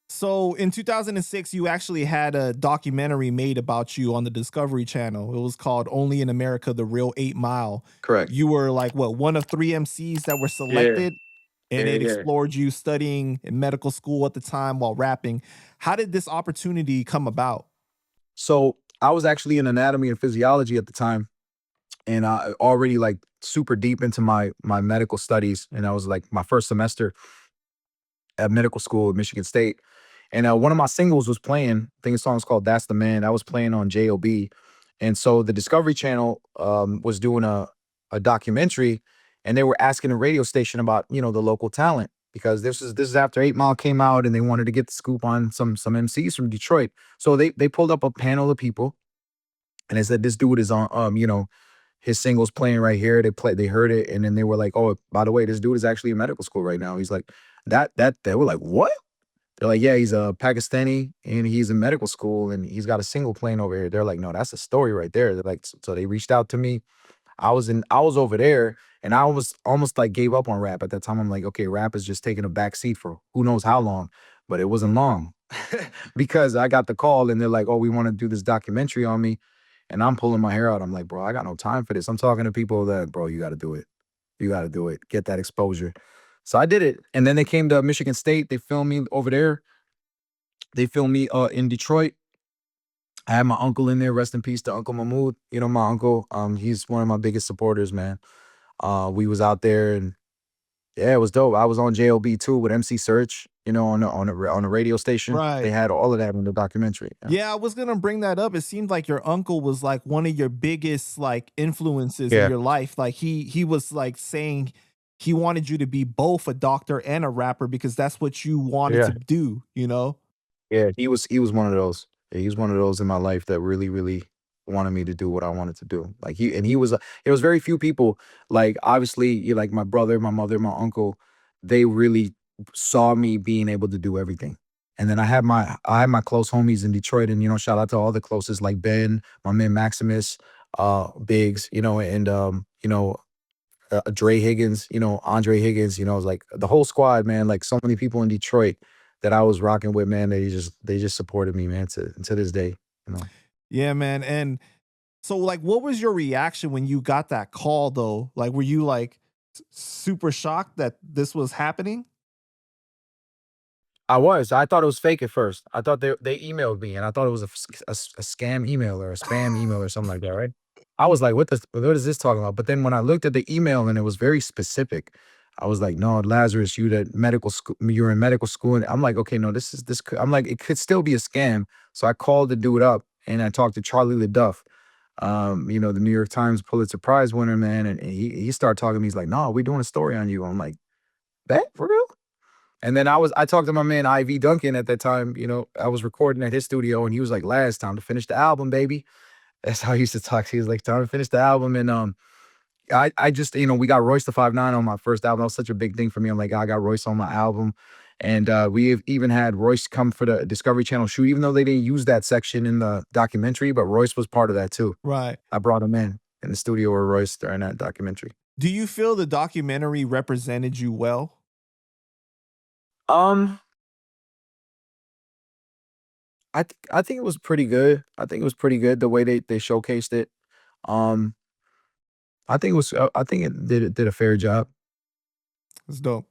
So in 2006, you actually had a documentary made about you on the Discovery Channel. It was called Only in America, The Real 8 Mile. Correct. You were like, what, one of three MCs that were Yeah, selected, and yeah, it yeah. explored you studying in medical school at the time while rapping. How did this opportunity come about? So I was actually in anatomy and physiology at the time, and I already like super deep into my medical studies, and I was like my first semester at medical school at Michigan State. And one of my singles was playing. I think the song's called "That's the Man." I was playing on JOB, and so the Discovery Channel was doing a documentary, and they were asking the radio station about the local talent because this is after 8 Mile came out, and they wanted to get the scoop on some MCs from Detroit. So they pulled up a panel of people, and they said this dude is on his singles playing right here. They heard it, and then they were like, oh, by the way, this dude is actually in medical school right now. He's like that they were like, what? They're like, yeah, he's a Pakistani and he's in medical school and he's got a single playing over here. They're like, no, that's a story right there. They're like, so they reached out to me. I was over there and I was almost like gave up on rap at that time. I'm like, okay, rap is just taking a back seat for who knows how long, but it wasn't long because I got the call and they're like, oh, we want to do this documentary on me. And I'm pulling my hair out. I'm like, bro, I got no time for this. I'm talking to people that, bro, you got to do it. You got to do it. Get that exposure. So I did it. And then they came to Michigan State. They filmed me over there. They filmed me in Detroit. I had my uncle in there. Rest in peace to Uncle Mahmoud. You know, my uncle, he's one of my biggest supporters, man. We was out there and yeah, it was dope. I was on JOB too with MC Search, on a radio station. They Right. had all of that in the documentary. Yeah. Yeah, I was gonna bring that up. It seemed like your uncle was like one of your biggest like influences in Yeah. your life. Like he was like saying he wanted you to be both a doctor and a rapper because that's what you wanted to Yeah. do, you know? Yeah, he was one of those. Yeah, he was one of those in my life that really, really wanted me to do what I wanted to do. Like he was there was very few people, like obviously you like my brother, my mother, my uncle, they really saw me being able to do everything. And then I had my close homies in Detroit, and shout out to all the closest like Ben, my man Maximus, Biggs, and Dre Higgins, Andre Higgins, it was like the whole squad, man. Like so many people in Detroit that I was rocking with, man. They just supported me, man, to this day. You know. Yeah, man. And so like what was your reaction when you got that call though? Like were you like super shocked that this was happening? I was. I thought it was fake at first. I thought they emailed me, and I thought it was a scam email or a spam email or something like that, right? I was like, what is this talking about? But then when I looked at the email and it was very specific, I was like, no, Lazarus, you're in medical school. And I'm like, okay, no, I'm like, it could still be a scam. So I called the dude up and I talked to Charlie LaDuff, the New York Times Pulitzer Prize winner, man. And he started talking to me. He's like, no, we're doing a story on you. I'm like, that for real? And then I talked to my man IV Duncan at that time. I was recording at his studio, and he was like, "Last time to finish the album, baby." That's how he used to talk. He was like, "Time to finish the album." And I just we got Royce the 5'9" on my first album. That was such a big thing for me. I'm like, I got Royce on my album, and we even had Royce come for the Discovery Channel shoot, even though they didn't use that section in the documentary. But Royce was part of that too. Right. I brought him in the studio with Royce during that documentary. Do you feel the documentary represented you well? Um, I think it was pretty good. I think it was pretty good the way they showcased it. Um, I think it did a fair job. It's dope.